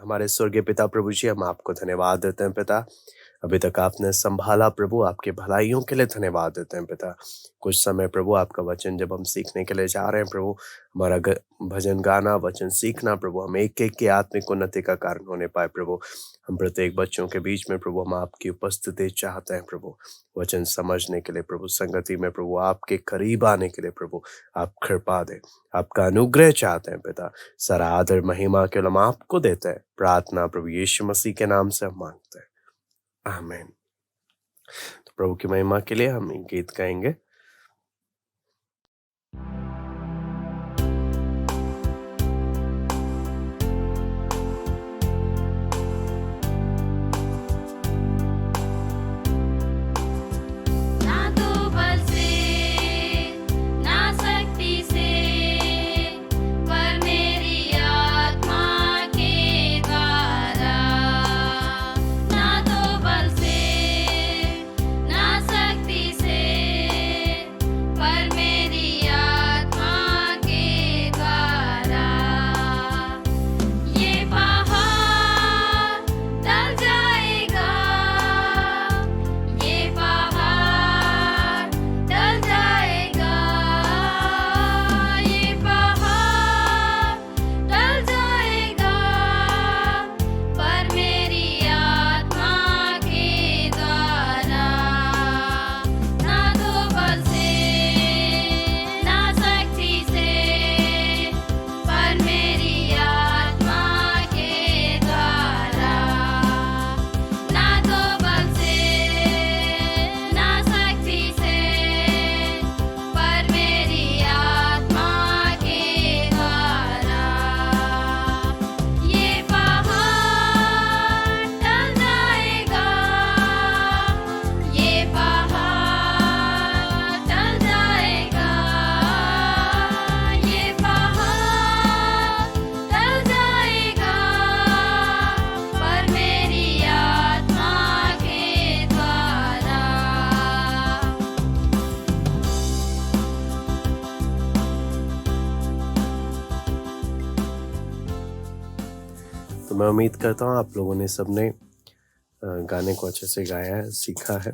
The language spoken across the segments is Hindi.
हमारे स्वर्गीय पिता प्रभु जी, हम आपको धन्यवाद देते हैं पिता। अभी तक आपने संभाला प्रभु, आपकी भलाइयों के लिए धन्यवाद देते हैं पिता। कुछ समय प्रभु आपका वचन जब हम सीखने के लिए जा रहे हैं प्रभु, हमारा भजन गाना, वचन सीखना प्रभु, हम एक-एक की आत्मिक उन्नति का कारण होने पाए प्रभु। हम प्रत्येक बच्चों के बीच में प्रभु हम आपकी उपस्थिति चाहते हैं प्रभु। वचन समझने के लिए प्रभु, संगति में प्रभु, आपके करीब आने के लिए प्रभु, आप कृपा दें। आपका अनुग्रह चाहते हैं पिता। सारा आदर महिमा केवल हम आपको देते हैं। प्रार्थना प्रभु यीशु मसीह के नाम से हम मांगते हैं, आमीन। तो प्रभु की महिमा के लिए हम एक गीत गाएंगे। तो मैं उम्मीद करता हूँ आप लोगों ने सबने गाने को अच्छे से गाया है, सीखा है।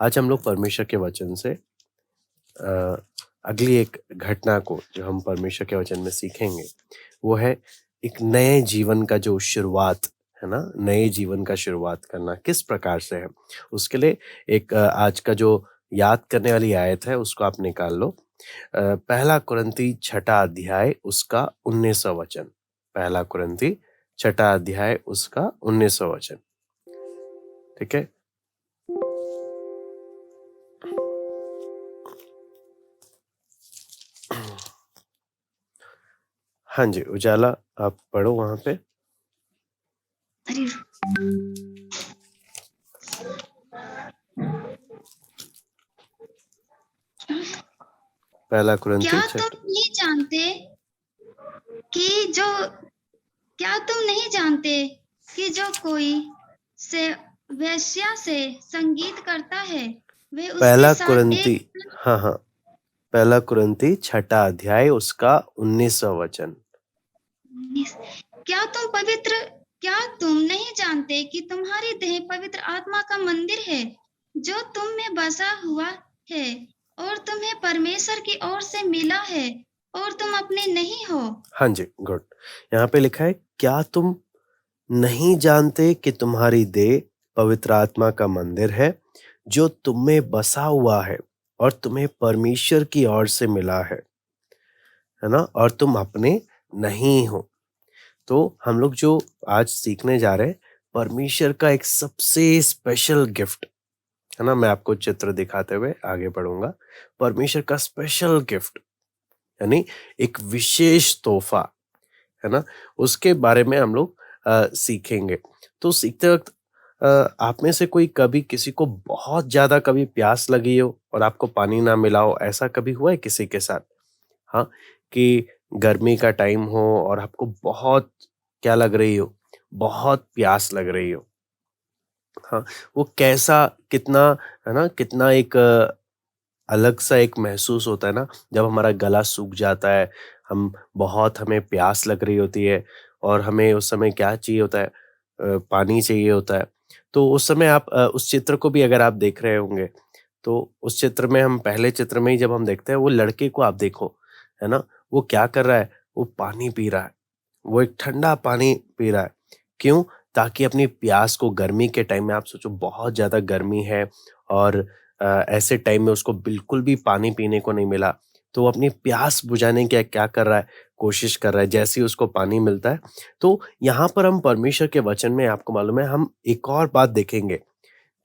आज हम लोग परमेश्वर के वचन से अगली एक घटना को जो हम परमेश्वर के वचन में सीखेंगे वो है एक नए जीवन का जो शुरुआत है ना, नए जीवन का शुरुआत करना किस प्रकार से है। उसके लिए एक आज का जो याद करने वाली आयत है उसको आप निकाल लो। पहला कुरिन्ती 6 अध्याय उसका 19वां वचन। पहला कुरिन्ती 6 अध्याय उसका 19वां वचन। ठीक है, हाँ जी उजाला आप पढ़ो वहां पे। पहला कुरिन्ती क्या तुम नहीं जानते कि जो कोई से वेश्या से संगीत करता है वे उसके पहला साथ कुरिन्ती हाँ पहला कुरिन्ती 6 अध्याय उसका 19वां वचन। क्या तुम नहीं जानते कि तुम्हारी देह पवित्र आत्मा का मंदिर है जो तुम में बसा हुआ है और तुम्हें परमेश्वर की ओर से मिला है और तुम अपने नहीं हो। हाँ जी गुड। यहाँ पे लिखा है क्या तुम नहीं जानते कि तुम्हारी देह पवित्र आत्मा का मंदिर है जो तुम में बसा हुआ है और तुम्हें परमेश्वर की ओर से मिला है ना, और तुम अपने नहीं हो। तो हम लोग जो आज सीखने जा रहे हैं परमेश्वर का एक सबसे स्पेशल गिफ्ट है ना, मैं आपको चित्र दिखाते हुए आगे बढ़ूंगा। परमेश्वर का स्पेशल गिफ्ट यानी एक विशेष तोहफा है ना, उसके बारे में हम लोग सीखेंगे। तो सीखते वक्त आप में से कोई कभी किसी को बहुत ज्यादा कभी प्यास लगी हो और आपको पानी ना मिला हो, ऐसा कभी हुआ है किसी के साथ? हाँ, कि गर्मी का टाइम हो और आपको बहुत क्या लग रही हो, बहुत प्यास लग रही हो। हाँ, वो कैसा कितना है ना, कितना एक अलग सा एक महसूस होता है ना जब हमारा गला सूख जाता है, हमें प्यास लग रही होती है और हमें उस समय क्या चाहिए होता है, पानी चाहिए होता है। तो उस समय आप उस चित्र को भी अगर आप देख रहे होंगे, तो उस चित्र में हम पहले चित्र में ही जब हम देखते हैं वो लड़के को आप देखो, है ना? वो क्या कर रहा है? वो पानी पी रहा है। वो एक ठंडा पानी पी रहा है। क्यों? ताकि अपनी प्यास को, गर्मी के टाइम में आप सोचो बहुत ज़्यादा गर्मी है और ऐसे टाइम में उसको बिल्कुल भी पानी पीने को नहीं मिला, तो वो अपनी प्यास बुझाने की क्या कर रहा है? कोशिश कर रहा है। जैसे ही उसको पानी मिलता है, तो यहाँ पर हम परमेश्वर के वचन में आपको मालूम है हम एक और बात देखेंगे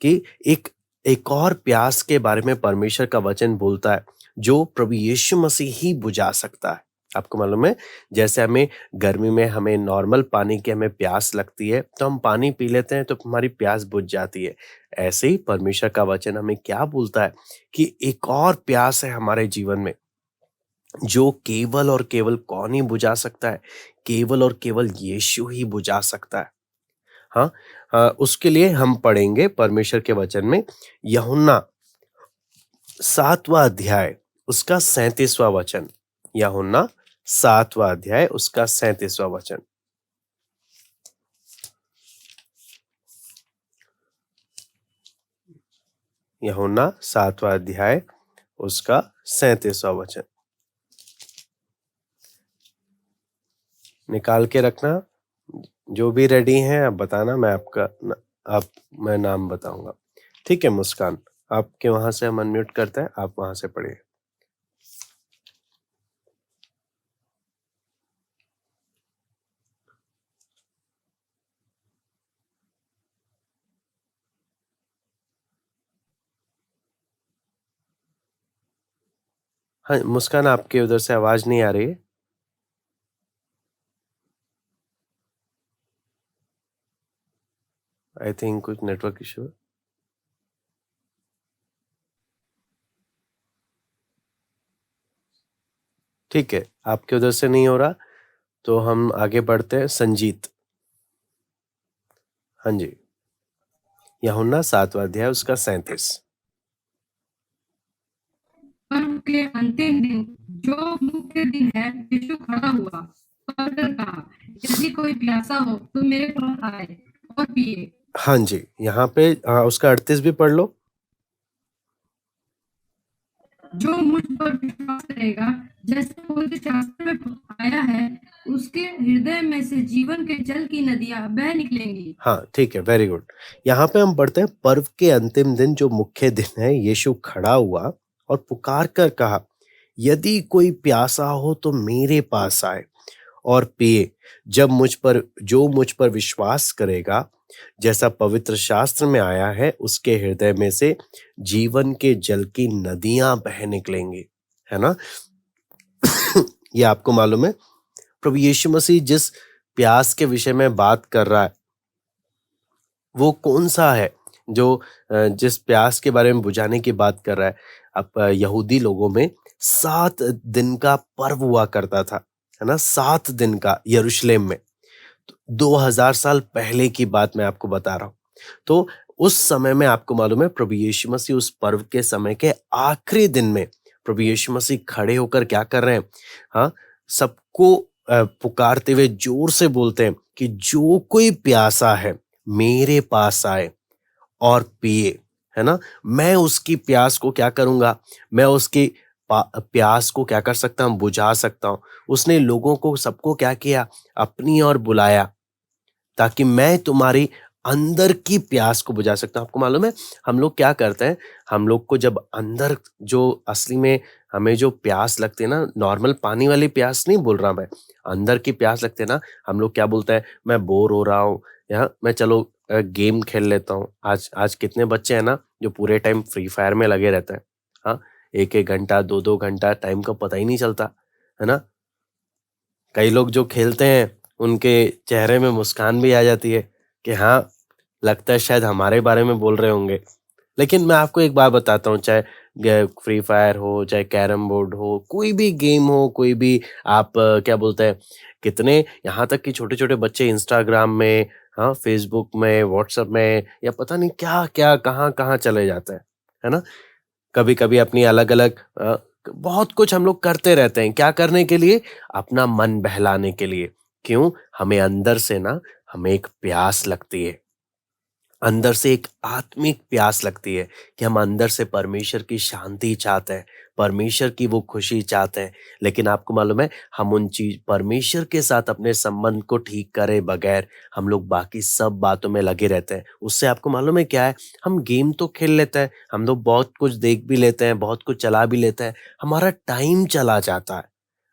कि एक एक और प्यास के बारे में परमेश्वर का वचन बोलता है, जो प्रभु यीशु मसीह ही बुझा सकता है। आपको मालूम है, जैसे हमें गर्मी में हमें नॉर्मल पानी की हमें प्यास लगती है, तो हम पानी पी लेते हैं तो हमारी प्यास बुझ जाती है। ऐसे ही परमेश्वर का वचन हमें क्या बोलता है कि एक और प्यास है हमारे जीवन में, जो केवल और केवल कौन ही बुझा सकता है? केवल और केवल यीशु ही बुझा सकता है। हाँ, उसके लिए हम पढ़ेंगे परमेश्वर के वचन में यूहन्ना 7वां अध्याय उसका 37वां वचन। यूहन्ना 7वां अध्याय उसका 37वां वचन। यूहन्ना 7वां अध्याय उसका 37वां वचन निकाल के रखना। जो भी रेडी हैं आप बताना, मैं मैं नाम बताऊंगा। ठीक है मुस्कान, आपके वहां से हम अनम्यूट करते हैं, आप वहां से पढ़िए। हाँ मुस्कान, आपके उधर से आवाज नहीं आ रही है। आई थिंक कुछ नेटवर्क इशू है। ठीक है, आपके उधर से नहीं हो रहा तो हम आगे बढ़ते हैं। संजीत। हाँ जी, यूहन्ना 7वां अध्याय उसका 37। पर्व के अंतिम दिन, जो मुख्य दिन है, यीशु खड़ा हुआ और कहा, यदि कोई प्यासा हो तो मेरे पास आए और पिए। हाँ जी, यहाँ पे उसका 38 भी पढ़ लो। जो मुझ पर विश्वास करेगा, जैसे पवित्र शास्त्र में आया है, उसके हृदय में से जीवन के जल की नदियां बह निकलेंगी। हाँ ठीक है, वेरी गुड। यहाँ पे हम पढ़ते हैं पर्व के अंतिम दिन, जो मुख्य दिन है, यीशु खड़ा हुआ और पुकार कर कहा, यदि कोई प्यासा हो तो मेरे पास आए और पिए। जो मुझ पर विश्वास करेगा, जैसा पवित्र शास्त्र में आया है, उसके हृदय में से जीवन के जल की नदियां बह निकलेंगी। है ना? ये आपको मालूम है, प्रभु यीशु मसीह जिस प्यास के विषय में बात कर रहा है, वो कौन सा है? जो जिस प्यास के बारे में बुझाने की बात कर रहा है। अब यहूदी लोगों में 7 दिन का पर्व हुआ करता था, है ना? 7 दिन का यरूशलेम में। 2000 साल पहले की बात मैं आपको बता रहा हूँ। तो उस समय में आपको मालूम है, प्रभु यीशु मसीह उस पर्व के समय के आखिरी दिन में प्रभु यीशु मसीह खड़े होकर क्या कर रहे हैं? हाँ, सबको पुकारते हुए जोर से बोलते हैं कि जो कोई प्यासा है मेरे पास आए और पिए। है ना? मैं उसकी प्यास को क्या करूंगा? मैं उसकी प्यास को क्या कर सकता हूं? बुझा सकता हूं। उसने लोगों को, सबको क्या किया? अपनी ओर बुलाया, ताकि मैं तुम्हारी अंदर की प्यास को बुझा सकता हूँ। आपको मालूम है, हम लोग क्या करते हैं? हम लोग को जब अंदर जो असली में हमें जो प्यास लगती है ना, नॉर्मल पानी वाली प्यास नहीं बोल रहा मैं, अंदर की प्यास लगती है ना, हम लोग क्या बोलते हैं? मैं बोर हो रहा हूँ, या मैं चलो गेम खेल लेता हूँ। आज आज कितने बच्चे हैं ना जो पूरे टाइम फ्री फायर में लगे रहते हैं। हाँ, 1-1 घंटा, 2-2 घंटा टाइम का पता ही नहीं चलता, है ना? कई लोग जो खेलते हैं, उनके चेहरे में मुस्कान भी आ जाती है कि हाँ, लगता है शायद हमारे बारे में बोल रहे होंगे। लेकिन मैं आपको एक बात बताता हूँ, चाहे फ्री फायर हो, चाहे कैरम बोर्ड हो, कोई भी गेम हो, कोई भी आप क्या बोलते हैं, कितने यहाँ तक कि छोटे-छोटे बच्चे इंस्टाग्राम में, हाँ, फेसबुक में, व्हाट्सएप में, या पता नहीं क्या-क्या, कहाँ-कहाँ चले जाते हैं। है ना? कभी-कभी अपनी अलग-अलग बहुत कुछ हम लोग करते रहते हैं। क्या करने के लिए? अपना मन बहलाने के लिए। क्यों? हमें अंदर से ना हमें एक प्यास लगती है, अंदर से एक आत्मिक प्यास लगती है कि हम अंदर से परमेश्वर की शांति चाहते हैं, परमेश्वर की वो खुशी चाहते हैं। लेकिन आपको मालूम है, हम उन चीज परमेश्वर के साथ अपने संबंध को ठीक करे बगैर हम लोग बाकी सब बातों में लगे रहते हैं। उससे आपको मालूम है क्या है? हम गेम तो खेल लेते हैं, हम लोग बहुत कुछ देख भी लेते हैं, बहुत कुछ चला भी लेते हैं, हमारा टाइम चला जाता है।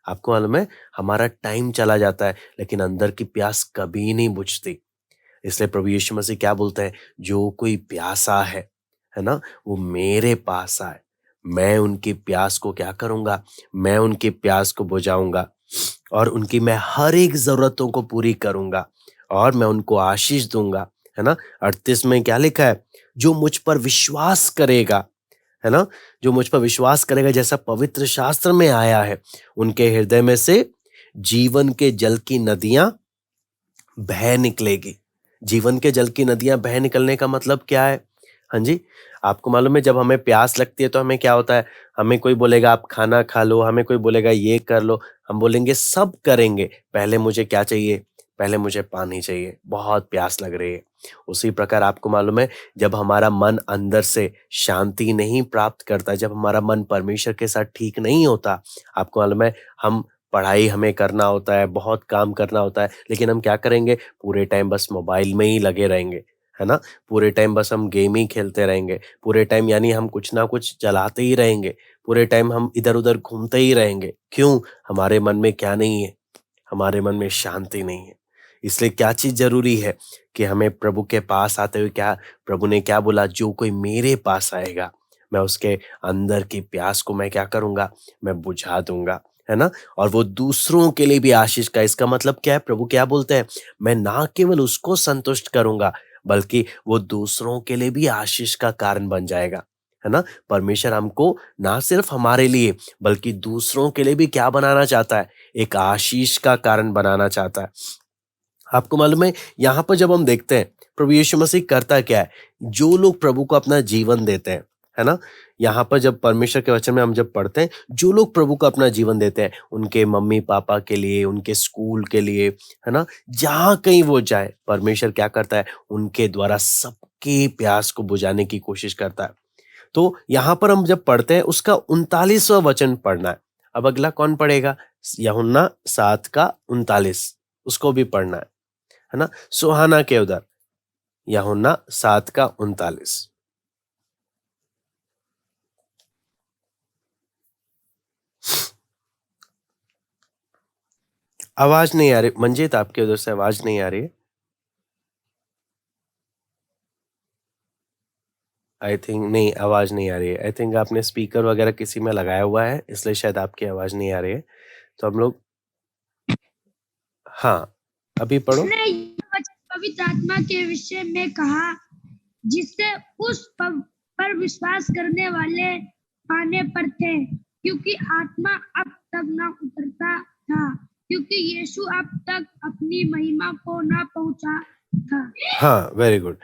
आपको मालूम है, हमारा टाइम चला जाता है, लेकिन अंदर की प्यास कभी नहीं बुझती। इसलिए प्रभु यीशु मसीह क्या बोलते हैं? जो कोई प्यासा है ना, वो मेरे पास आए, मैं उनकी प्यास को क्या करूंगा? मैं उनकी प्यास को बुझाऊंगा और उनकी मैं हर एक जरूरतों को पूरी करूंगा और मैं उनको आशीष दूंगा, है ना। 38 में क्या लिखा है? जो मुझ पर विश्वास करेगा, है ना, जो मुझ पर विश्वास करेगा, जैसा पवित्र शास्त्र में आया है, उनके हृदय में से जीवन के जल की नदियां बह निकलेगी। जीवन के जल की नदियां बह निकलने का मतलब क्या है? हाँ जी, आपको मालूम है, जब हमें प्यास लगती है तो हमें क्या होता है? हमें कोई बोलेगा आप खाना खा लो, हमें कोई बोलेगा ये कर लो, हम बोलेंगे सब करेंगे, पहले मुझे क्या चाहिए? पहले मुझे पानी चाहिए, बहुत प्यास लग रही है। उसी प्रकार आपको मालूम है, जब हमारा मन अंदर से शांति नहीं प्राप्त करता, जब हमारा मन परमेश्वर के साथ ठीक नहीं होता, आपको मालूम है, हम पढ़ाई हमें करना होता है, बहुत काम करना होता है, लेकिन हम क्या करेंगे? पूरे टाइम बस मोबाइल में ही लगे रहेंगे, है ना। पूरे टाइम बस हम गेम ही खेलते रहेंगे, पूरे टाइम यानी हम कुछ ना कुछ चलाते ही रहेंगे, पूरे टाइम हम इधर उधर घूमते ही रहेंगे। क्यों? हमारे मन में क्या नहीं है? हमारे मन में शांति नहीं है। इसलिए क्या चीज जरूरी है? कि हमें प्रभु के पास आते हुए क्या प्रभु ने क्या बोला? जो कोई मेरे पास आएगा, मैं उसके अंदर की प्यास को मैं क्या करूंगा? मैं बुझा दूंगा, है ना। और वो दूसरों के लिए भी आशीष का, इसका मतलब क्या है? प्रभु क्या बोलते हैं? मैं ना केवल उसको संतुष्ट करूंगा, बल्कि वो दूसरों के लिए भी आशीष का कारण बन जाएगा, है ना। परमेश्वर हमको ना सिर्फ हमारे लिए बल्कि दूसरों के लिए भी क्या बनाना चाहता है? एक आशीष का कारण बनाना चाहता है। आपको मालूम है, यहाँ पर जब हम देखते हैं प्रभु यीशु मसीह करता क्या है? जो लोग प्रभु को अपना जीवन देते हैं, है ना, यहाँ पर जब परमेश्वर के वचन में हम जब पढ़ते हैं, जो लोग प्रभु को अपना जीवन देते हैं, उनके मम्मी पापा के लिए, उनके स्कूल के लिए, है ना, जहाँ कहीं वो जाए, परमेश्वर क्या करता है? उनके द्वारा सबके प्यास को बुझाने की कोशिश करता है। तो यहाँ पर हम जब पढ़ते हैं, उसका 39वां वचन पढ़ना है। अब अगला कौन पढ़ेगा? यूहन्ना 7 का 39, उसको भी पढ़ना है ना। सुहाना के उधर यूहन्ना 7 का 39। आवाज नहीं आ रही मंजीत, आपके उधर से आवाज नहीं आ रही है। आई थिंक नहीं, आवाज नहीं आ रही है। आई थिंक आपने स्पीकर वगैरह किसी में लगाया हुआ है, इसलिए शायद आपकी आवाज नहीं आ रही है। तो हम लोग, हाँ, अभी पढ़ो। उसने यह वचन पवित्र आत्मा के विषय में कहा, जिससे उस पर विश्वास करने वाले पाने पर थे, क्योंकि आत्मा अब तक न उतरता था, क्योंकि यीशु अब तक अपनी महिमा को न पहुंचा था। हाँ, वेरी गुड।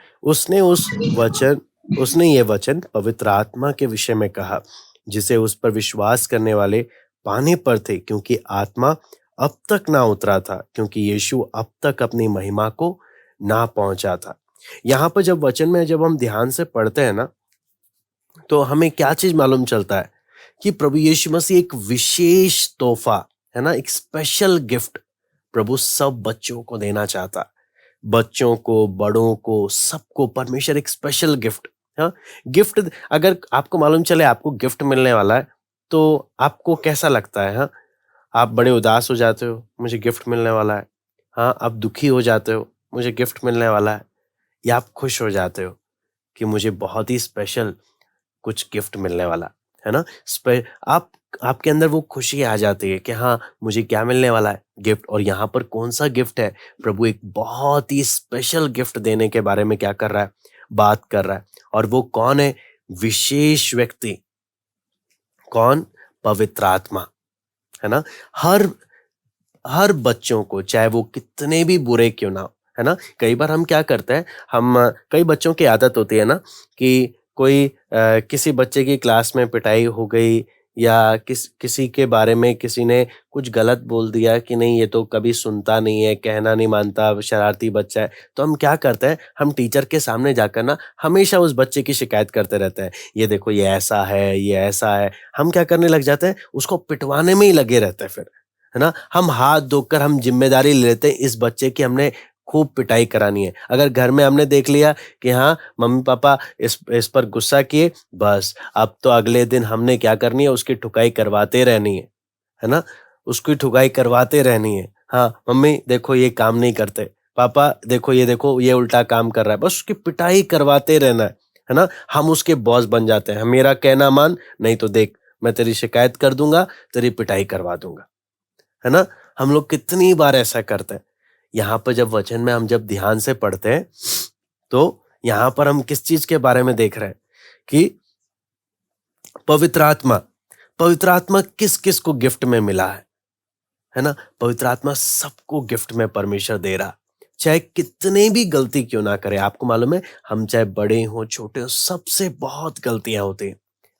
उसने ये वचन पवित्र आत्मा के विषय में कहा, जिसे उस पर विश्वास करने वाले पाने पर थे, क्योंकि आत्मा अब तक ना उतरा था, क्योंकि यीशु अब तक अपनी महिमा को ना पहुंचा था। यहाँ पर जब वचन में जब हम ध्यान से पढ़ते हैं ना, तो हमें क्या चीज मालूम चलता है? कि प्रभु यीशु मसीह एक विशेष तोहफा, है ना, एक स्पेशल गिफ्ट प्रभु सब बच्चों को देना चाहता है। बच्चों को, बड़ों को, सबको परमेश्वर एक स्पेशल गिफ्ट, हाँ, गिफ्ट। अगर आपको मालूम चले आपको गिफ्ट मिलने वाला है, तो आपको कैसा लगता है? हाँ, आप बड़े उदास हो जाते हो, मुझे गिफ्ट मिलने वाला है। हाँ, आप दुखी हो जाते हो, मुझे गिफ्ट मिलने वाला है। या आप खुश हो जाते हो कि मुझे बहुत ही स्पेशल कुछ गिफ्ट मिलने वाला है ना। आप आपके अंदर वो खुशी आ जाती है कि हाँ, मुझे क्या मिलने वाला है? गिफ्ट। और यहाँ पर कौन सा गिफ्ट है? प्रभु एक बहुत ही स्पेशल गिफ्ट देने के बारे में क्या कर रहा है? बात कर रहा है। और वो कौन है? विशेष व्यक्ति। कौन? पवित्र आत्मा, है ना। हर बच्चों को, चाहे वो कितने भी बुरे क्यों ना हो, है ना। कई बार हम क्या करते हैं, कई बच्चों की आदत होती है ना कि कोई किसी बच्चे की क्लास में पिटाई हो गई या किसी के बारे में किसी ने कुछ गलत बोल दिया कि नहीं ये तो कभी सुनता नहीं है, कहना नहीं मानता, शरारती बच्चा है, तो हम क्या करते हैं, हम टीचर के सामने जाकर ना हमेशा उस बच्चे की शिकायत करते रहते हैं। ये देखो ये ऐसा है, ये ऐसा है। हम क्या करने लग जाते हैं, उसको पिटवाने में ही लगे रहते हैं फिर, है ना? हम हाथ धोकर हम जिम्मेदारी ले लेते हैं इस बच्चे की, हमने खूब पिटाई करानी है। अगर घर में हमने देख लिया कि हाँ मम्मी पापा इस पर गुस्सा किए, बस अब तो अगले दिन हमने क्या करनी है, उसकी ठुकाई करवाते रहनी है ना? उसकी ठुकाई करवाते रहनी है। हाँ मम्मी देखो ये काम नहीं करते, पापा देखो ये उल्टा काम कर रहा है, बस उसकी पिटाई करवाते रहना है ना? हम उसके बॉस बन जाते हैं, मेरा कहना मान, नहीं तो देख मैं तेरी शिकायत कर दूंगा, तेरी पिटाई करवा दूंगा, है ना? हम लोग कितनी बार ऐसा करते हैं। यहाँ पर जब वचन में हम जब ध्यान से पढ़ते हैं तो यहाँ पर हम किस चीज के बारे में देख रहे हैं कि पवित्र आत्मा किस किस को गिफ्ट में मिला है ना? पवित्र आत्मा सबको गिफ्ट में परमेश्वर दे रहा, चाहे कितने भी गलती क्यों ना करे। आपको मालूम है हम चाहे बड़े हो छोटे हो, सबसे बहुत गलतियां होती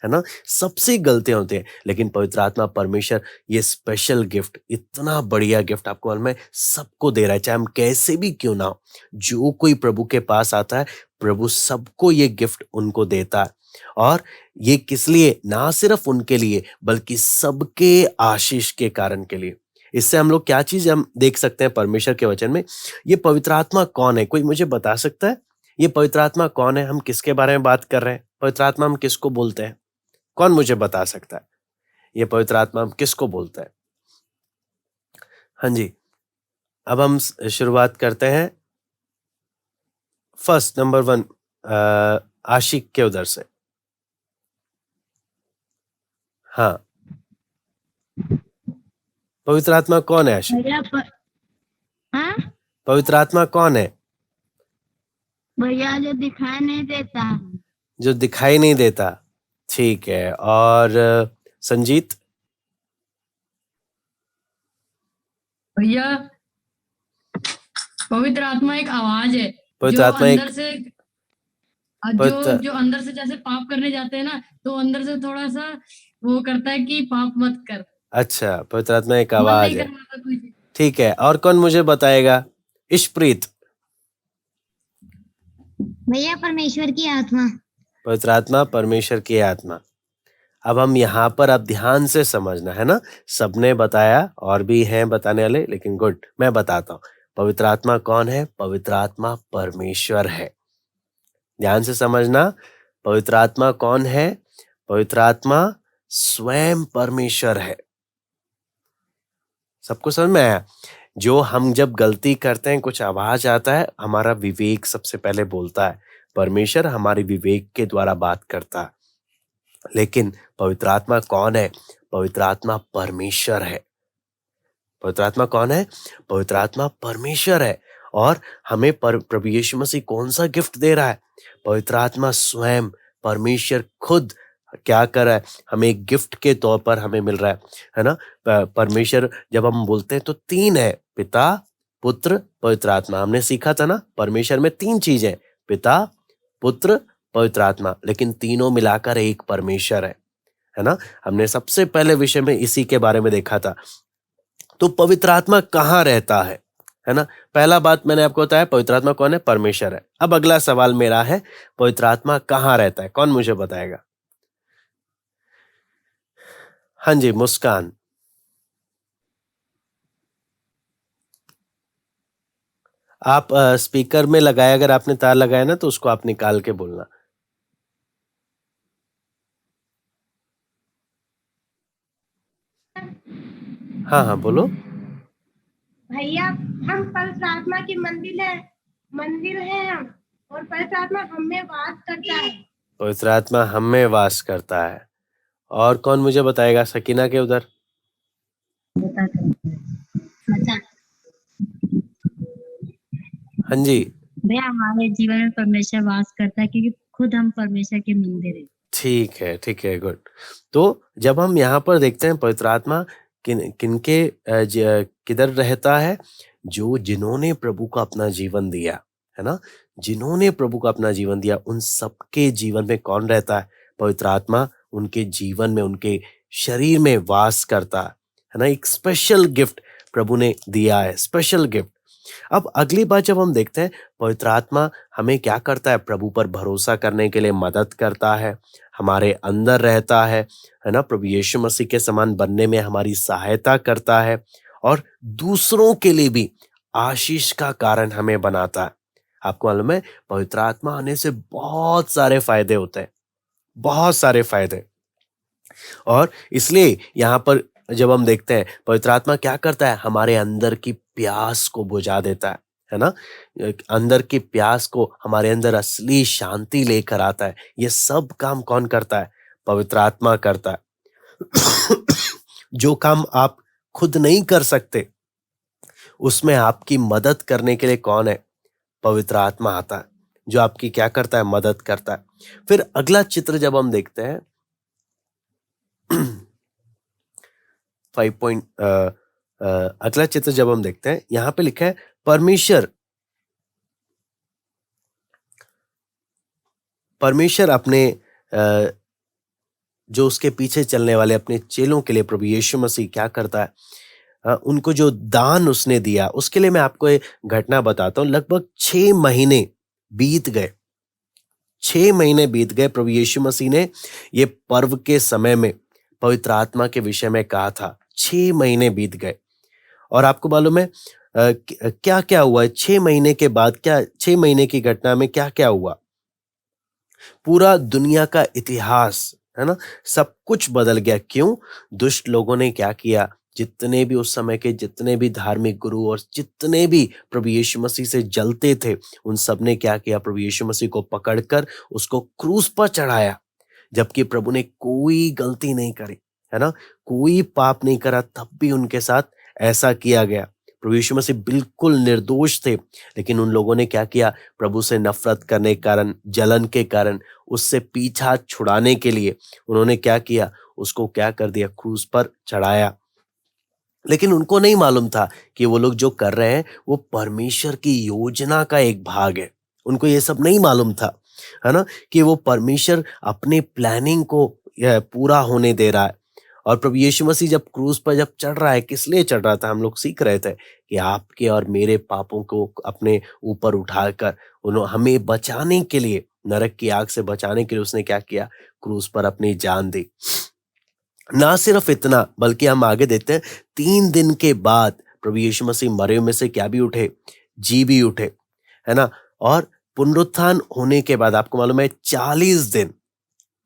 है ना? सबसे गलतियां होती हैं, लेकिन पवित्र आत्मा परमेश्वर ये स्पेशल गिफ्ट, इतना बढ़िया गिफ्ट आपको मालूम है सबको दे रहा है, चाहे हम कैसे भी क्यों ना हो। जो कोई प्रभु के पास आता है, प्रभु सबको ये गिफ्ट उनको देता है, और ये किस लिए? ना सिर्फ उनके लिए बल्कि सबके आशीष के कारण के लिए। इससे हम लोग क्या चीज हम देख सकते हैं परमेश्वर के वचन में? ये पवित्र आत्मा कौन है? कोई मुझे बता सकता है ये पवित्र आत्मा कौन है? हम किसके बारे में बात कर रहे हैं? पवित्र आत्मा हम किसको बोलते हैं? कौन मुझे बता सकता है ये पवित्र आत्मा हम किसको बोलते हैं? हाँ जी, अब हम शुरुआत करते हैं फर्स्ट नंबर 1 आशिक के उधर से। हाँ, पवित्र आत्मा कौन है आशिक? भैया हाँ पवित्र आत्मा कौन है? भैया जो दिखाई नहीं देता। जो दिखाई नहीं देता, ठीक है। और संजीत? भैया पवित्र आत्मा एक आवाज है पवित्र जो आत्मा अंदर एक से पवित्र जो अंदर से जैसे पाप करने जाते हैं ना, तो अंदर से थोड़ा सा वो करता है कि पाप मत कर, अच्छा, पवित्र आत्मा एक मन आवाज नहीं है, करवाता कोई चीज। ठीक है। और कौन मुझे बताएगा? इशप्रीत? भैया परमेश्वर की आत्मा। पवित्र आत्मा परमेश्वर की आत्मा। अब हम यहाँ पर अब ध्यान से समझना है ना, सबने बताया और भी हैं बताने वाले, लेकिन गुड, मैं बताता हूँ पवित्र आत्मा कौन है। पवित्र आत्मा परमेश्वर है। ध्यान से समझना, पवित्र आत्मा कौन है? पवित्र आत्मा स्वयं परमेश्वर है। सबको समझ में आया? जो हम जब गलती करते हैं, कुछ आवाज आता है, हमारा विवेक सबसे पहले बोलता है, परमेश्वर हमारे विवेक के द्वारा बात करता है। लेकिन पवित्र आत्मा कौन है? पवित्र आत्मा परमेश्वर है। पवित्र आत्मा कौन है? पवित्र आत्मा परमेश्वर है। और हमें प्रभु यीशु मसीह कौन सा गिफ्ट दे रहा है? पवित्र आत्मा स्वयं परमेश्वर खुद क्या कर रहा है? हमें एक गिफ्ट के तौर पर हमें मिल रहा है ना? परमेश्वर जब हम बोलते हैं तो 3 है, पिता, पुत्र, पवित्र आत्मा। हमने सीखा था ना, परमेश्वर में 3 चीज है, पिता, पुत्र, पवित्र आत्मा, लेकिन तीनों मिलाकर एक परमेश्वर है ना? हमने सबसे पहले विषय में इसी के बारे में देखा था। तो पवित्र आत्मा कहाँ रहता है ना? पहला बात मैंने आपको बताया, पवित्र आत्मा कौन है? परमेश्वर है। अब अगला सवाल मेरा है, पवित्र आत्मा कहाँ रहता है? कौन मुझे बताएगा? हाँ जी, मुस्कान। आप स्पीकर में लगाया, अगर आपने तार लगाया ना तो उसको आप निकाल के बोलना। हाँ हाँ बोलो। भैया हम पवित्र आत्मा की मंदिर है हम, और पवित्र आत्मा हमें वास करता है। पवित्र आत्मा हम में वास करता है। और कौन मुझे बताएगा? सकीना के उधर। हाँ जी, भैया हमारे जीवन में परमेश्वर वास करता है क्योंकि खुद हम परमेश्वर के मंदिर हैं। ठीक है, गुड। तो जब हम यहाँ पर देखते हैं पवित्र आत्मा किनके किधर रहता है? जिन्होंने प्रभु को अपना जीवन दिया, है ना? जिन्होंने प्रभु को अपना जीवन दिया, उन सबके जीवन में कौन रहता है? पवित्र आत्मा उनके जीवन में, उनके शरीर में वास करता है ना। एक स्पेशल गिफ्ट प्रभु ने दिया है, स्पेशल गिफ्ट। अब अगली बात जब हम देखते हैं, पवित्र आत्मा हमें क्या करता है, प्रभु पर भरोसा करने के लिए मदद करता है, हमारे अंदर रहता है ना। प्रभु यीशु मसीह के समान बनने में हमारी सहायता करता है और दूसरों के लिए भी आशीष का कारण हमें बनाता है। आपको मालूम है, पवित्र आत्मा आने से बहुत सारे फायदे होते हैं, बहुत सारे फायदे। और इसलिए यहाँ पर जब हम देखते हैं, पवित्र आत्मा क्या करता है, हमारे अंदर की प्यास को बुझा देता है ना। अंदर की प्यास को हमारे अंदर असली शांति लेकर आता है। ये सब काम कौन करता है? पवित्र आत्मा करता है। जो काम आप खुद नहीं कर सकते, उसमें आपकी मदद करने के लिए कौन है? पवित्र आत्मा आता है, जो आपकी क्या करता है? मदद करता है। फिर अगला चित्र जब हम देखते हैं 5 अगला चित्र जब हम देखते हैं, यहां पे लिखा है परमेश्वर अपने जो उसके पीछे चलने वाले अपने चेलों के लिए प्रभु यीशु मसीह क्या करता है, उनको जो दान उसने दिया, उसके लिए मैं आपको एक घटना बताता हूं। लगभग 6 महीने बीत गए, 6 महीने बीत गए। प्रभु यीशु मसीह ने ये पर्व के समय में पवित्र आत्मा के विषय में कहा था। 6 महीने बीत गए और आपको मालूम है क्या क्या हुआ? 6 महीने के बाद क्या, 6 महीने की घटना में क्या क्या हुआ? पूरा दुनिया का इतिहास है ना, सब कुछ बदल गया। क्यों? दुष्ट लोगों ने क्या किया? जितने भी उस समय के जितने भी धार्मिक गुरु और जितने भी प्रभु यीशु मसीह से जलते थे, उन सब ने क्या किया? प्रभु यीशु मसीह को पकड़कर उसको क्रूस पर चढ़ाया, जबकि प्रभु ने कोई गलती नहीं करी, है ना, कोई पाप नहीं करा, तब भी उनके साथ ऐसा किया गया। प्रभु यीशु मसीह बिल्कुल निर्दोष थे, लेकिन उन लोगों ने क्या किया? प्रभु से नफरत करने के कारण, जलन के कारण, उससे पीछा छुड़ाने के लिए उन्होंने क्या किया? उसको क्या कर दिया? क्रूस पर चढ़ाया। लेकिन उनको नहीं मालूम था कि वो लोग जो कर रहे हैं वो परमेश्वर की योजना का एक भाग है। उनको ये सब नहीं मालूम था, है ना, कि वो परमेश्वर अपने प्लानिंग को पूरा होने दे रहा है। और प्रभु यीशु मसीह जब क्रूस पर जब चढ़ रहा है, किस लिए चढ़ रहा था? हम लोग सीख रहे थे कि आपके और मेरे पापों को अपने ऊपर उठाकर उन्होंने हमें बचाने के लिए, नरक की आग से बचाने के लिए उसने क्या किया? क्रूस पर अपनी जान दी। ना सिर्फ इतना, बल्कि हम आगे देखते हैं 3 दिन के बाद प्रभु यीशु मसीह मरे में से क्या भी उठे? जी भी उठे, है ना। और पुनरुत्थान होने के बाद आपको मालूम है 40 दिन,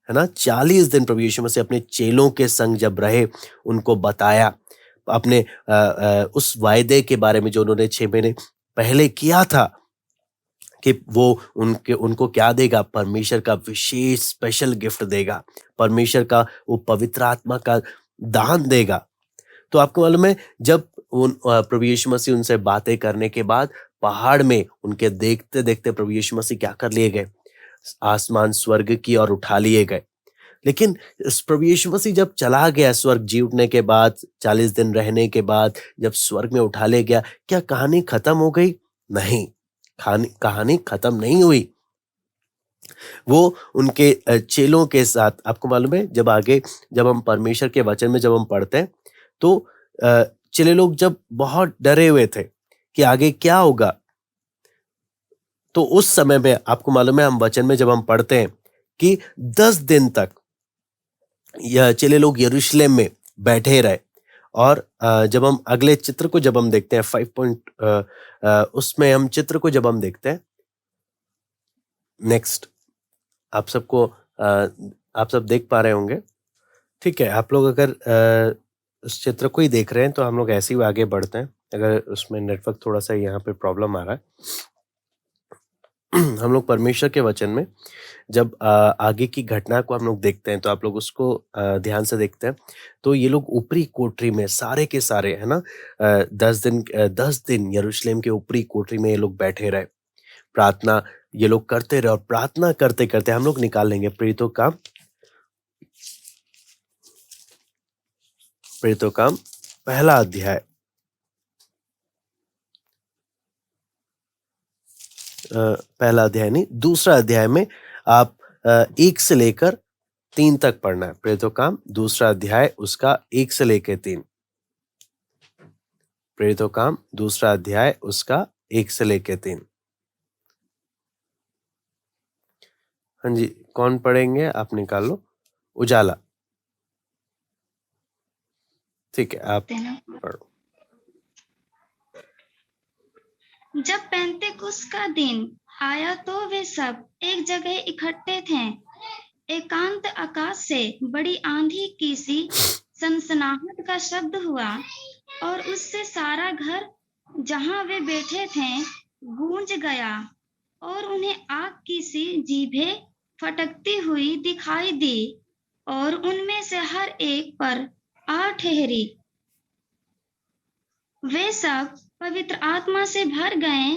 है ना, 40 दिन प्रभु यीशु मसीह अपने चेलों के संग जब रहे, उनको बताया अपने उस वायदे के बारे में जो उन्होंने 6 महीने पहले किया था, कि वो उनको क्या देगा? परमेश्वर का विशेष स्पेशल गिफ्ट देगा, परमेश्वर का वो पवित्र आत्मा का दान देगा। तो आपको मालूम है, जब प्रभु यीशु मसीह उनसे बातें करने के बाद पहाड़ में उनके देखते देखते प्रभु यीशु मसीह क्या कर लिए गए? आसमान स्वर्ग की ओर उठा लिए गए। लेकिन प्रभु यीशु मसीह जब चला गया स्वर्ग, जी उठने के बाद 40 दिन रहने के बाद जब स्वर्ग में उठा ले गया, क्या कहानी खत्म हो गई? नहीं, कहानी खत्म नहीं हुई। वो उनके चेलों के साथ, आपको मालूम है, जब आगे जब हम परमेश्वर के वचन में जब हम पढ़ते हैं, तो चेले लोग जब बहुत डरे हुए थे कि आगे क्या होगा, तो उस समय में आपको मालूम है, हम वचन में जब हम पढ़ते हैं कि 10 दिन तक यह चेले लोग यरूशलेम में बैठे रहे। और जब हम अगले चित्र को जब हम देखते हैं 5 उसमें हम चित्र को जब हम देखते हैं नेक्स्ट, आप सब देख पा रहे होंगे, ठीक है। आप लोग अगर उस चित्र को ही देख रहे हैं तो हम लोग ऐसे ही आगे बढ़ते हैं। अगर उसमें नेटवर्क थोड़ा सा यहाँ पे प्रॉब्लम आ रहा है, हम लोग परमेश्वर के वचन में जब आगे की घटना को हम लोग देखते हैं, तो आप लोग उसको ध्यान से देखते हैं, तो ये लोग ऊपरी कोठरी में सारे के सारे, है ना, 10 दिन यरूशलेम के ऊपरी कोठरी में ये लोग बैठे रहे, प्रार्थना ये लोग करते रहे। और प्रार्थना करते करते हम लोग निकाल लेंगे प्रेरितों काम पहला अध्याय, पहला अध्याय नहीं, दूसरा अध्याय में आप 1 से लेकर 3 तक पढ़ना है। प्रेरितों का काम 2 अध्याय उसका 1 से लेके 3। प्रेरितों का काम 2 अध्याय उसका 1 से लेके 3। हाँ जी, कौन पढ़ेंगे? आप निकाल लो। उजाला। ठीक है, आप पढ़ो। जब पेंतेकुस्त का दिन आया तो वे सब एक जगह इकट्ठे थे। एकांत आकाश से बड़ी आंधी की सी सनसनाहट का शब्द हुआ और उससे सारा घर जहां वे बैठे थे गूंज गया और उन्हें आग की सी जीभें फटकती हुई दिखाई दी और उनमें से हर एक पर आ ठहरी। वे सब पवित्र आत्मा से भर गए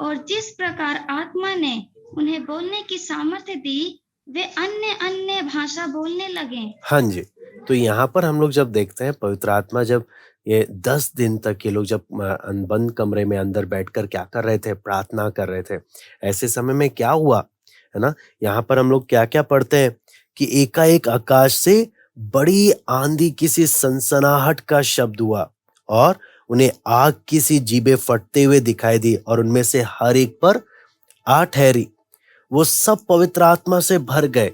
और जिस प्रकार आत्मा ने उन्हें बोलने की सामर्थ्य दी वे अन्य अन्य भाषा बोलने लगे। हाँ जी, तो यहाँ पर हम लोग जब देखते हैं पवित्र आत्मा जब ये 10 दिन तक ये लोग जब बंद कमरे में अंदर बैठकर क्या कर रहे थे? प्रार्थना कर रहे थे। ऐसे समय में क्या हुआ, है ना? यहाँ पर हम लोग क्या-क्या पढ़ते हैं कि एकाएक आकाश से बड़ी आंधी की सी सनसनाहट का शब्द हुआ और उन्हें आग की सी जीभें फटते हुए दिखाई दी और उनमें से हर एक पर आ ठहरी। वो सब पवित्र आत्मा से भर गए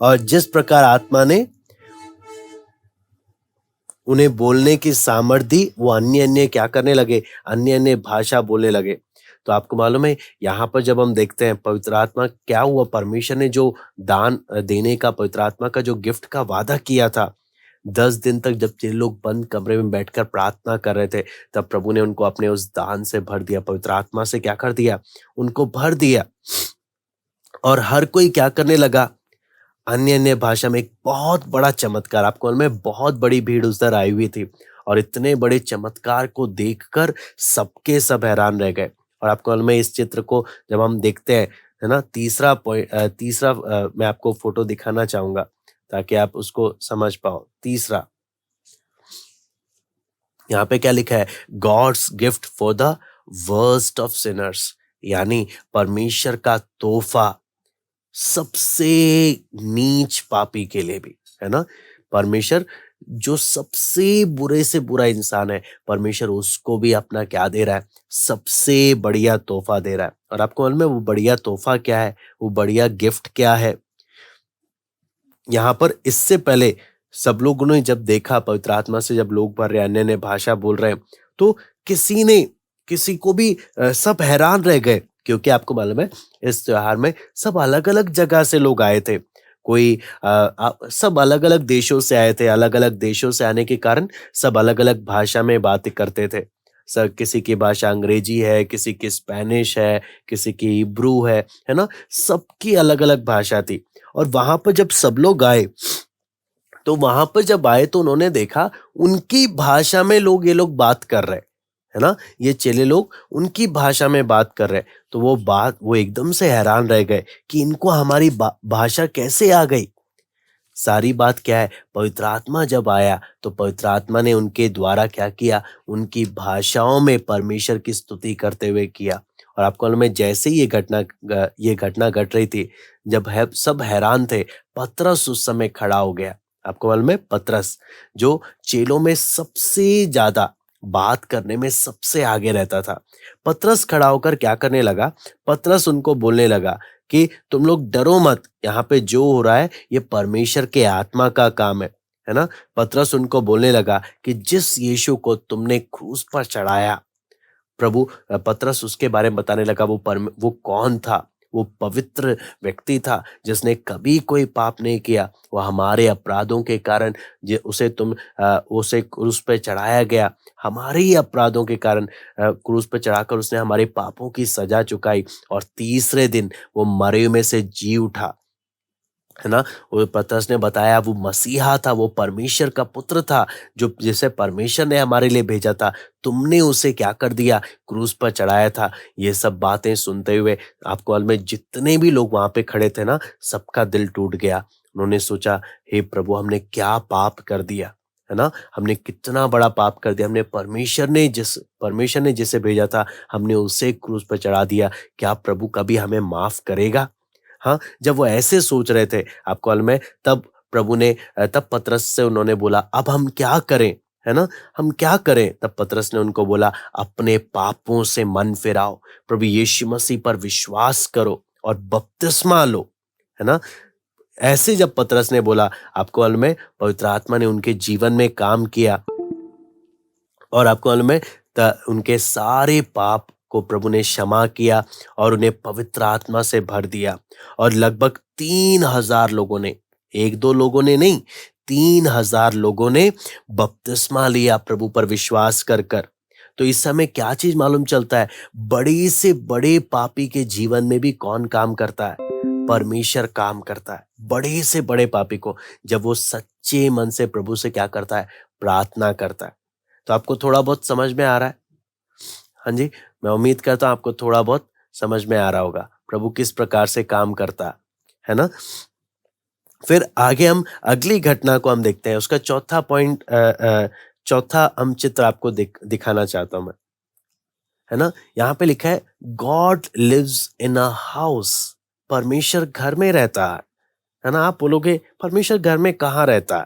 और जिस प्रकार आत्मा ने उन्हें बोलने की सामर्थ्य दी वो अन्य अन्य क्या करने लगे? अन्य अन्य भाषा बोलने लगे। तो आपको मालूम है यहाँ पर जब हम देखते हैं पवित्र आत्मा क्या हुआ, परमेश्वर ने जो दान देने का, पवित्र आत्मा का जो गिफ्ट का वादा किया था 10 दिन तक जब ये लोग बंद कमरे में बैठकर प्रार्थना कर रहे थे तब प्रभु ने उनको अपने उस दान से भर दिया, पवित्र आत्मा से क्या कर दिया? उनको भर दिया। और हर कोई क्या करने लगा? अन्य अन्य भाषा में। एक बहुत बड़ा चमत्कार, आपको मालूम है बहुत बड़ी भीड़ उधर आई हुई थी और इतने बड़े चमत्कार को देखकर सबके सब हैरान रह गए। और आपको मालूम है इस चित्र को जब हम देखते हैं, है ना, तीसरा मैं आपको फोटो दिखाना चाहूंगा ताकि आप उसको समझ पाओ। तीसरा यहाँ पे क्या लिखा है? God's gift for the worst of sinners, यानी परमेश्वर का तोहफा सबसे नीच पापी के लिए भी, है ना। परमेश्वर जो सबसे बुरे से बुरा इंसान है, परमेश्वर उसको भी अपना क्या दे रहा है? सबसे बढ़िया तोहफा दे रहा है। और आपको मालूम है वो बढ़िया तोहफा क्या है? वो बढ़िया गिफ्ट क्या है? यहाँ पर इससे पहले सब लोगों ने जब देखा पवित्र आत्मा से जब लोग भर रहे, अन्य अन्य भाषा बोल रहे हैं, तो किसी को भी सब हैरान रह गए, क्योंकि आपको मालूम है इस त्योहार में सब अलग अलग जगह से लोग आए थे। कोई सब अलग अलग देशों से आए थे। अलग अलग देशों से आने के कारण सब अलग अलग भाषा में बातें करते थे। सब, किसी की भाषा अंग्रेजी है, किसी की स्पेनिश है, किसी की हिब्रू है ना। सबकी अलग अलग भाषा थी। और वहां पर जब सब लोग आए तो वहां पर जब आए तो उन्होंने देखा उनकी भाषा में ये लोग बात कर रहे, है ना। ये चेले लोग उनकी भाषा में बात कर रहे, तो वो एकदम से हैरान रह गए कि इनको हमारी भाषा कैसे आ गई। सारी बात क्या है? पवित्र आत्मा जब आया तो पवित्र आत्मा ने उनके द्वारा क्या किया? उनकी भाषाओं में परमेश्वर की स्तुति करते हुए किया। और आपको मालूम है जैसे ही ये घटना घट रही थी, जब सब हैरान थे, पतरस उस समय खड़ा हो गया। आपको मालूम है पतरस जो चेलों में सबसे ज्यादा बात करने में सबसे आगे रहता था, पतरस खड़ा होकर क्या करने लगा? पतरस उनको बोलने लगा कि तुम लोग डरो मत, यहाँ पे जो हो रहा है ये परमेश्वर के आत्मा का काम है ना। पतरस उनको बोलने लगा कि जिस यीशु को तुमने क्रूस पर चढ़ाया, प्रभु पतरस उसके बारे में बताने लगा वो कौन था। वो पवित्र व्यक्ति था जिसने कभी कोई पाप नहीं किया। वो हमारे अपराधों के कारण उसे क्रूस पे चढ़ाया गया। हमारे ही अपराधों के कारण क्रूस पे चढ़ाकर उसने हमारे पापों की सजा चुकाई और तीसरे दिन वो मरे में से जी उठा, है ना। वो पतरस ने बताया वो मसीहा था, वो परमेश्वर का पुत्र था, जिसे परमेश्वर ने हमारे लिए भेजा था। तुमने उसे क्या कर दिया? क्रूस पर चढ़ाया था। ये सब बातें सुनते हुए आपको मालूम है जितने भी लोग वहां पे खड़े थे ना, सबका दिल टूट गया। उन्होंने सोचा, हे प्रभु, हमने क्या पाप कर दिया, है ना। हमने कितना बड़ा पाप कर दिया। हमने परमेश्वर ने जिसे भेजा था, हमने उसे क्रूस पर चढ़ा दिया। क्या प्रभु कभी हमें माफ करेगा? हाँ, जब वो ऐसे सोच रहे थे, आपको मालूम है तब प्रभु ने तब पतरस से उन्होंने बोला, अब हम क्या करें, है ना, हम क्या करें? तब पतरस ने उनको बोला, अपने पापों से मन फिराओ, प्रभु यीशु मसीह पर विश्वास करो और बपतिस्मा लो, है ना। ऐसे जब पतरस ने बोला, आपको मालूम में पवित्र आत्मा ने उनके जीवन में काम किया और आपको मालूम है उनके सारे पाप को प्रभु ने क्षमा किया और उन्हें पवित्र आत्मा से भर दिया। और लगभग 3000 लोगों ने, 1-2 लोगों ने नहीं, 3000 लोगों ने बपतिस्मा लिया प्रभु पर विश्वास कर कर। तो इस समय क्या चीज मालूम चलता है? बड़े से बड़े पापी के जीवन में भी कौन काम करता है? परमेश्वर काम करता है। बड़े से बड़े पापी को जब वो सच्चे मन से प्रभु से क्या करता है? प्रार्थना करता है। तो आपको थोड़ा बहुत समझ में आ रहा है? हाँ जी, मैं उम्मीद करता हूं आपको थोड़ा बहुत समझ में आ रहा होगा प्रभु किस प्रकार से काम करता है ना। फिर आगे हम अगली घटना को हम देखते हैं। उसका चौथा पॉइंट, चौथा हम चित्र आपको दिखाना चाहता हूं मैं, है ना। यहाँ पे लिखा है God lives in a house. परमेश्वर घर में रहता है ना। आप बोलोगे परमेश्वर घर में कहाँ रहता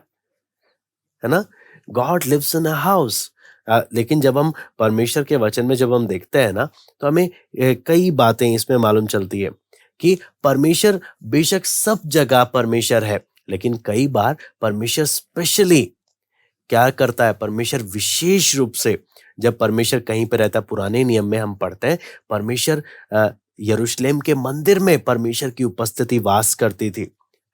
है ना। God lives in a house. लेकिन जब हम परमेश्वर के वचन में जब हम देखते हैं ना, तो हमें कई बातें इसमें मालूम चलती है कि परमेश्वर बेशक सब जगह परमेश्वर है, लेकिन कई बार परमेश्वर स्पेशली क्या करता है? परमेश्वर विशेष रूप से जब परमेश्वर कहीं पे रहता है, पुराने नियम में हम पढ़ते हैं परमेश्वर यरूशलेम के मंदिर में परमेश्वर की उपस्थिति वास करती थी,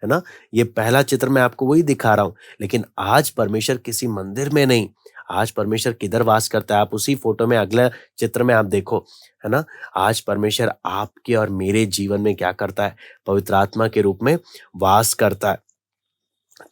है ना। ये पहला चित्र मैं आपको वही दिखा रहा हूं। लेकिन आज परमेश्वर किसी मंदिर में नहीं, आज परमेश्वर किधर वास करता है? आप उसी फोटो में अगला चित्र में आप देखो, है ना। आज परमेश्वर आपके और मेरे जीवन में क्या करता है? पवित्र आत्मा के रूप में वास करता है।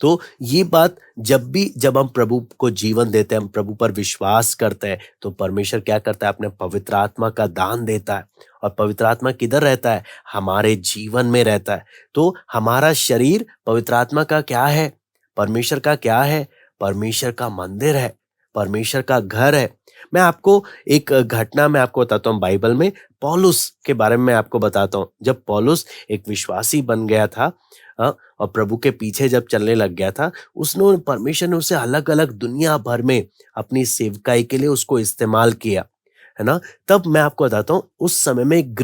तो ये बात जब हम प्रभु को जीवन देते हैं, हम प्रभु पर विश्वास करते हैं, तो परमेश्वर क्या करता है? अपने पवित्र आत्मा का दान देता है। और पवित्र आत्मा किधर रहता है? हमारे जीवन में रहता है। तो हमारा शरीर पवित्र आत्मा का क्या है? परमेश्वर का क्या है? परमेश्वर का मंदिर है, परमेश्वर का घर है। मैं आपको एक घटना में आपको बताता हूँ, बाइबल में पौलुस के बारे में आपको बताता हूँ। जब पौलुस एक विश्वासी बन गया था और प्रभु के पीछे जब चलने लग गया था, परमेश्वर ने उसे अलग अलग दुनिया भर में अपनी सेवकाई के लिए उसको इस्तेमाल किया, है ना। तब मैं आपको बताता हूँ, उस समय में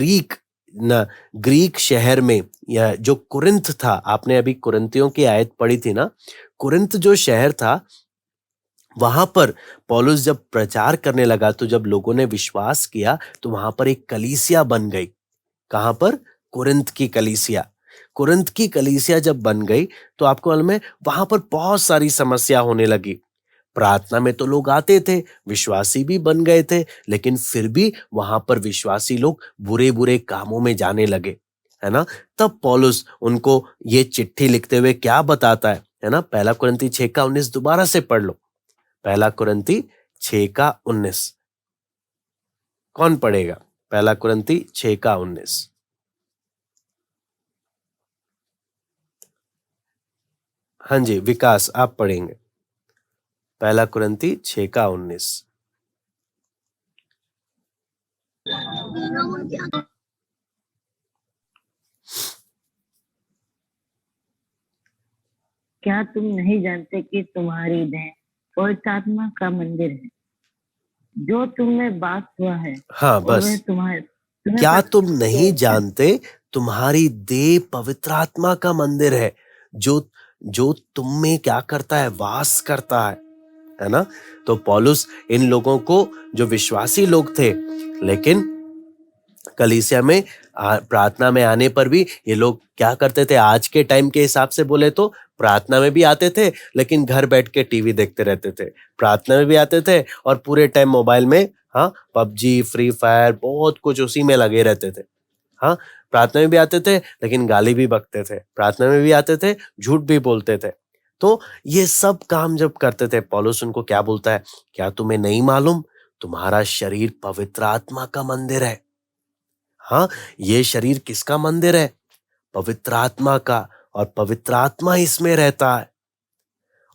ग्रीक शहर में, या जो कुरिन्थ था, आपने अभी कुरिन्थियों की आयत पढ़ी थी ना, कुरिन्थ जो शहर था, वहां पर पौलुस जब प्रचार करने लगा, तो जब लोगों ने विश्वास किया तो वहां पर एक कलीसिया बन गई। कहां पर? कुरिन्थ की कलीसिया। कुरिन्थ की कलीसिया जब बन गई तो आपको मालूम है वहां पर बहुत सारी समस्या होने लगी। प्रार्थना में तो लोग आते थे, विश्वासी भी बन गए थे, लेकिन फिर भी वहां पर विश्वासी लोग बुरे बुरे कामों में जाने लगे, है ना। तब पौलुस उनको ये चिट्ठी लिखते हुए क्या बताता है ना। पहला कुरिन्थी 6:19 दोबारा से पढ़ लो। पहला कुरिन्थी 6:19 कौन पढ़ेगा? पहला कुरिन्थी 6:19। हाँ जी, विकास आप पढ़ेंगे। पहला कुरिन्थी 6:19। क्या तुम नहीं जानते कि तुम्हारी देह पवित्र आत्मा का मंदिर है, जो तुम में वास हुआ है? हाँ, बस। क्या तुम नहीं जानते तुम्हारी देह पवित्र आत्मा का मंदिर है, जो तुम में क्या करता है? वास करता है ना। तो पौलुस इन लोगों को, जो विश्वासी लोग थे, लेकिन कलीसिया में प्रार्थना में आने पर भी ये लोग क्या करते थे? आज के टाइम के हिसाब से बोले तो प्रार्थना में भी आते थे, लेकिन घर बैठ के टीवी देखते रहते थे। प्रार्थना में भी आते थे और पूरे टाइम मोबाइल में पबजी, फ्री फायर, बहुत कुछ उसी में लगे रहते थे। प्रार्थना में भी आते थे, लेकिन गाली भी बकते थे। प्रार्थना में भी आते थे, झूठ भी बोलते थे। तो ये सब काम जब करते थे, पौलुस उनको क्या बोलता है? क्या तुम्हें नहीं मालूम तुम्हारा शरीर पवित्र आत्मा का मंदिर है? ये शरीर किसका मंदिर है? पवित्र आत्मा का। और पवित्र आत्मा इसमें रहता है।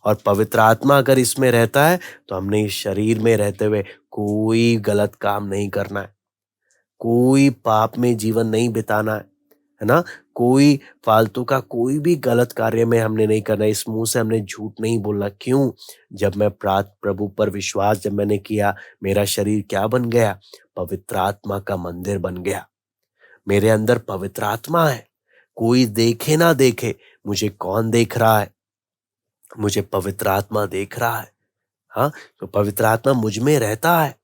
और पवित्र आत्मा अगर इसमें रहता है तो हमने इस शरीर में रहते हुए कोई गलत काम नहीं करना है, कोई पाप में जीवन नहीं बिताना है है ना? कोई फालतू का कोई भी गलत कार्य में हमने नहीं करना, इस मुंह से हमने झूठ नहीं बोलना। क्यों? जब मैं प्रभु पर विश्वास जब मैंने किया, मेरा शरीर क्या बन गया? पवित्र आत्मा का मंदिर बन गया। मेरे अंदर पवित्र आत्मा है। कोई देखे ना देखे, मुझे कौन देख रहा है? मुझे पवित्र आत्मा देख रहा है। हाँ, तो पवित्र आत्मा मुझ में रहता है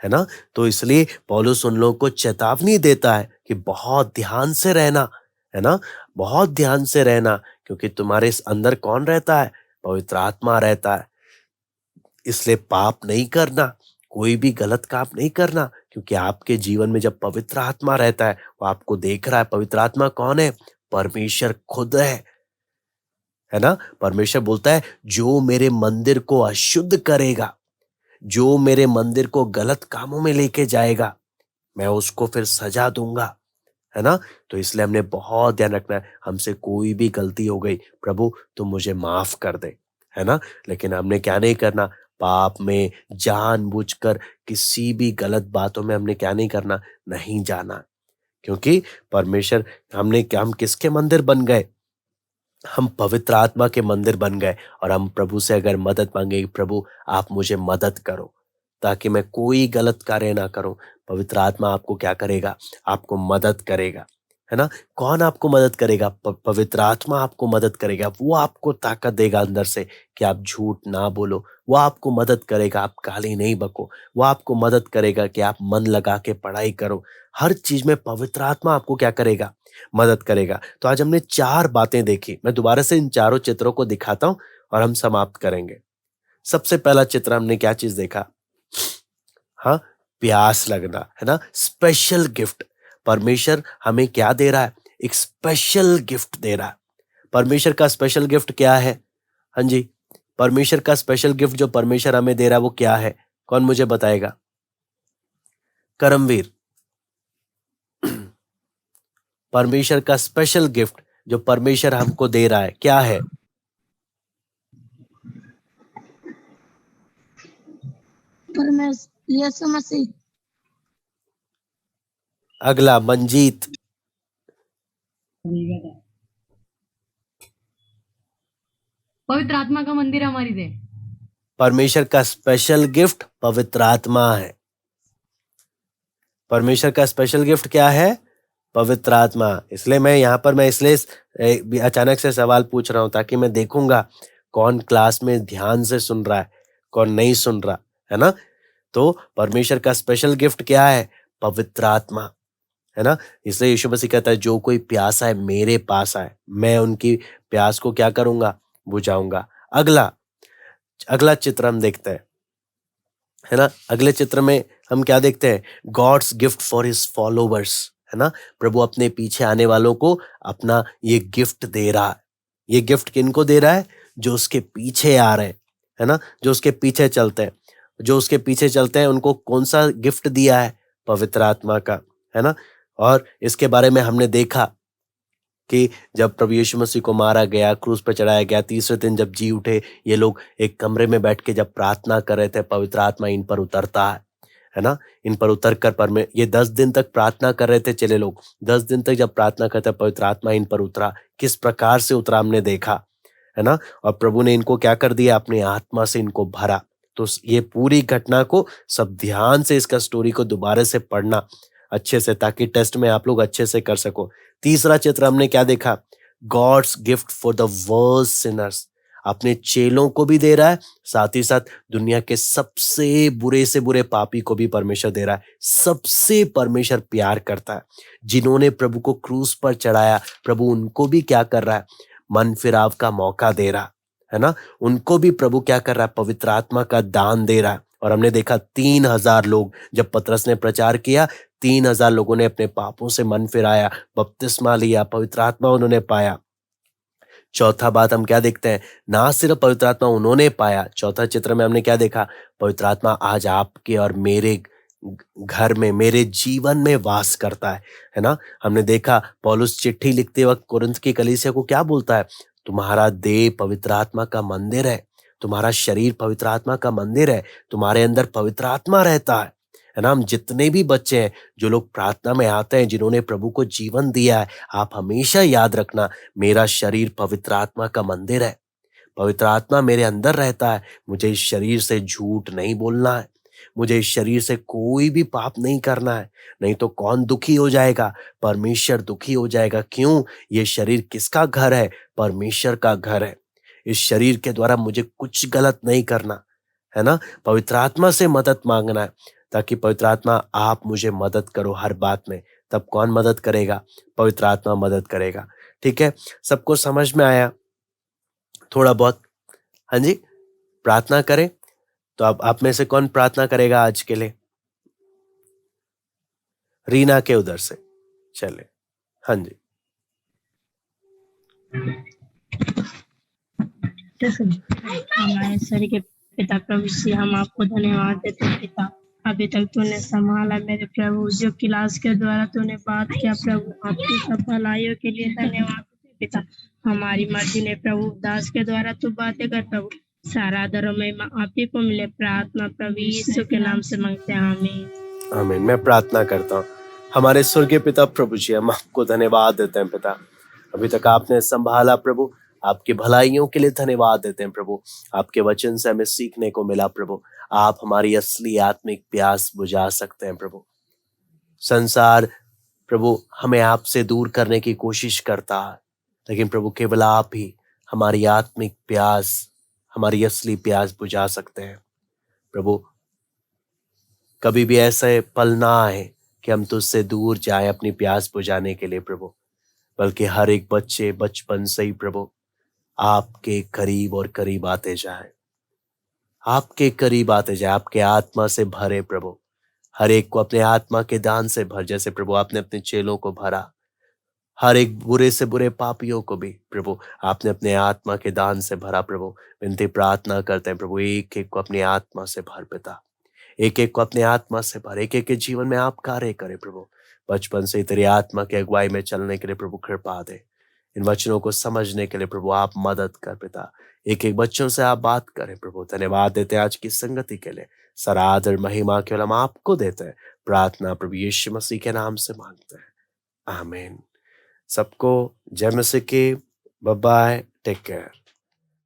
ना? तो इसलिए पौलुस उन लोगों को चेतावनी देता है कि बहुत ध्यान से रहना, है ना? बहुत ध्यान से रहना, क्योंकि तुम्हारे अंदर कौन रहता है? पवित्र आत्मा रहता है। इसलिए पाप नहीं करना, कोई भी गलत काम नहीं करना, क्योंकि आपके जीवन में जब पवित्र आत्मा रहता है, वो आपको देख रहा है। पवित्र आत्मा कौन है? परमेश्वर खुद है ना? परमेश्वर बोलता है, जो मेरे मंदिर को अशुद्ध करेगा, जो मेरे मंदिर को गलत कामों में लेके जाएगा, मैं उसको फिर सजा दूंगा, है ना? तो इसलिए हमने बहुत ध्यान रखना है। हमसे कोई भी गलती हो गई, प्रभु तुम मुझे माफ कर दे, है ना? लेकिन हमने क्या नहीं करना? पाप में जानबूझकर किसी भी गलत बातों में हमने क्या नहीं करना? नहीं जाना। क्योंकि परमेश्वर हम किसके मंदिर बन गए? हम पवित्र आत्मा के मंदिर बन गए। और हम प्रभु से अगर मदद मांगे, प्रभु आप मुझे मदद करो ताकि मैं कोई गलत कार्य ना करूं, पवित्र आत्मा आपको क्या करेगा? आपको मदद करेगा, है ना? कौन आपको मदद करेगा? पवित्र आत्मा आपको मदद करेगा। वो आपको ताकत देगा अंदर से कि आप झूठ ना बोलो। वो आपको मदद करेगा, आप गाली नहीं बको। वो आपको मदद करेगा कि आप मन लगा के पढ़ाई करो। हर चीज में पवित्र आत्मा आपको क्या करेगा? मदद करेगा। तो आज हमने 4 बातें देखी। मैं दोबारा से इन चारों चित्रों को दिखाता हूं और हम समाप्त करेंगे। सबसे पहला चित्र हमने क्या चीज देखा? हाँ, प्यास लगना, है ना? Special gift. परमेश्वर हमें क्या दे रहा है? एक स्पेशल गिफ्ट दे रहा है। परमेश्वर का स्पेशल गिफ्ट क्या है? हाँ जी, परमेश्वर का स्पेशल गिफ्ट जो परमेश्वर हमें दे रहा है वो क्या है? कौन मुझे बताएगा? करमवीर, परमेश्वर का स्पेशल गिफ्ट जो परमेश्वर हमको दे रहा है क्या है? परमेश्वर यीशु मसीह। अगला मंजीत। पवित्र आत्मा का मंदिर हमारी दे। परमेश्वर का स्पेशल गिफ्ट पवित्र आत्मा है। परमेश्वर का स्पेशल गिफ्ट क्या है? पवित्र आत्मा। इसलिए मैं इसलिए अचानक से सवाल पूछ रहा हूं ताकि मैं देखूंगा कौन क्लास में ध्यान से सुन रहा है, कौन नहीं सुन रहा, है ना? तो परमेश्वर का स्पेशल गिफ्ट क्या है? पवित्र आत्मा, है ना? इसलिए यीशु मसीह कहता है, जो कोई प्यासा है मेरे पास आए, मैं उनकी प्यास को क्या करूंगा? बुझाऊंगा। अगला चित्र हम देखते हैं, है ना? अगले चित्र में हम क्या देखते हैं? God's gift for his followers, है ना? प्रभु अपने पीछे आने वालों को अपना ये गिफ्ट दे रहा है। ये गिफ्ट किनको दे रहा है? जो उसके पीछे आ रहे हैं, है ना? जो उसके पीछे चलते हैं। जो उसके पीछे चलते हैं उनको कौन सा गिफ्ट दिया है? पवित्र आत्मा का, है ना? और इसके बारे में हमने देखा कि जब प्रभु यीशु मसीह को मारा गया, क्रूस पर चढ़ाया गया, तीसरे दिन जब जी उठे, ये लोग एक कमरे में बैठ के जब प्रार्थना कर रहे थे, पवित्र आत्मा इन पर उतरता है ना? इन पर उतर कर ये 10 दिन तक प्रार्थना कर रहे थे चले लोग। 10 दिन तक जब प्रार्थना करते, पवित्र आत्मा इन पर उतरा। किस प्रकार से उतरा हमने देखा, है ना? और प्रभु ने इनको क्या कर दिया? अपनी आत्मा से इनको भरा। तो ये पूरी घटना को सब ध्यान से इसका स्टोरी को दोबारा से पढ़ना अच्छे से, ताकि टेस्ट में आप लोग अच्छे से कर सको। तीसरा चित्र हमने क्या देखा? God's gift for the world sinners. अपने चेलों को भी दे रहा है, साथ ही साथ दुनिया के सबसे बुरे से बुरे पापी को भी परमेश्वर दे रहा है। सबसे परमेश्वर प्यार करता है। जिन्होंने प्रभु को क्रूस पर चढ़ाया, प्रभु उनको भी क्या कर रहा है? मन फिराव का मौका दे रहा है ना? उनको भी प्रभु क्या कर रहा है? पवित्र आत्मा का दान दे रहा है। और हमने देखा 3000 लोग, जब पतरस ने प्रचार किया, 3000 लोगों ने अपने पापों से मन फिराया, बपतिस्मा लिया, पवित्र आत्मा उन्होंने पाया। चौथा बात हम क्या देखते हैं? ना सिर्फ पवित्र आत्मा उन्होंने पाया, चौथा चित्र में हमने क्या देखा? पवित्र आत्मा आज आपके और मेरे घर में, मेरे जीवन में वास करता है ना? हमने देखा पौलुस चिट्ठी लिखते वक्त कुरिन्थ की कलीसिया को क्या बोलता है? तुम्हारा देह पवित्र आत्मा का मंदिर है, तुम्हारा शरीर पवित्र आत्मा का मंदिर है, तुम्हारे अंदर पवित्र आत्मा रहता है है ना। हम जितने भी बच्चे हैं, जो लोग प्रार्थना में आते हैं, जिन्होंने प्रभु को जीवन दिया है, आप हमेशा याद रखना, मेरा शरीर पवित्र आत्मा का मंदिर है। पवित्र आत्मा मेरे अंदर रहता है। मुझे इस शरीर से झूठ नहीं बोलना है, मुझे इस शरीर से कोई भी पाप नहीं करना है, नहीं तो कौन दुखी हो जाएगा? परमेश्वर दुखी हो जाएगा। क्यों? ये शरीर किसका घर है? परमेश्वर का घर है। इस शरीर के द्वारा मुझे कुछ गलत नहीं करना है ना। पवित्र आत्मा से मदद मांगना है, ताकि पवित्र आत्मा आप मुझे मदद करो हर बात में। तब कौन मदद करेगा? पवित्र आत्मा मदद करेगा। ठीक है, सबको समझ में आया थोड़ा बहुत? हाँ जी, प्रार्थना करें। तो अब आप में से कौन प्रार्थना करेगा आज के लिए? रीना के उधर से चले। हाँ जी। हमारे स्वर्ग के पिता प्रभु श्री, हम आपको धन्यवाद देते हैं पिता। अभी तक तूने संभाला मेरे प्रभु, जो क्लास के द्वारा तूने बात किया प्रभु, आपकी सब भलाइयों के लिए धन्यवाद देते हैं पिता। हमारी मर्जी ने प्रभु दास के द्वारा तू बातें कर प्रभु, सारा आदर और महिमा आप ही को मिले। प्रार्थना प्रभु यीशु के नाम से मांगते हैं, आमीन। आमीन। मैं प्रार्थना करता हूँ। हमारे स्वर्गीय पिता प्रभु जी, हम आपको धन्यवाद देते हैं पिता। अभी तक आपने संभाला प्रभु, आपकी भलाइयों के लिए धन्यवाद देते हैं प्रभु। आपके वचन से हमें सीखने को मिला प्रभु। आप हमारी असली आत्मिक प्यास बुझा सकते हैं प्रभु। संसार प्रभु हमें आपसे दूर करने की कोशिश करता है, लेकिन प्रभु केवल आप ही हमारी आत्मिक प्यास, हमारी असली प्यास बुझा सकते हैं प्रभु। कभी भी ऐसे पल ना आए कि हम तुझसे दूर जाएं अपनी प्यास बुझाने के लिए प्रभु, बल्कि हर एक बच्चे बचपन से ही प्रभु आपके करीब और करीब आते जाए, आपके करीब आते जाए, आपके आत्मा से भरे प्रभु। हर एक को अपने आत्मा के दान से भर, जैसे प्रभु आपने अपने चेलों को भरा। हर एक बुरे से बुरे पापियों को भी प्रभु आपने अपने आत्मा के दान से भरा प्रभु। विनती प्रार्थना करते हैं प्रभु, एक एक को अपनी आत्मा से भर पिता, एक एक को अपने आत्मा से भर। एक एक के जीवन में आप कार्य करें प्रभु। बचपन से तेरी आत्मा की अगुवाई में चलने के लिए प्रभु कृपा दे। इन वचनों को समझने के लिए प्रभु आप मदद कर पिता। एक एक बच्चों से आप बात करें प्रभु। धन्यवाद देते हैं आज की संगति के लिए। सारा आदर महिमा केवल हम आपको देते हैं। प्रार्थना प्रभु यीशु मसीह के नाम से मांगते हैं, आमीन। सबको जय मसीह की। Bye bye, take care.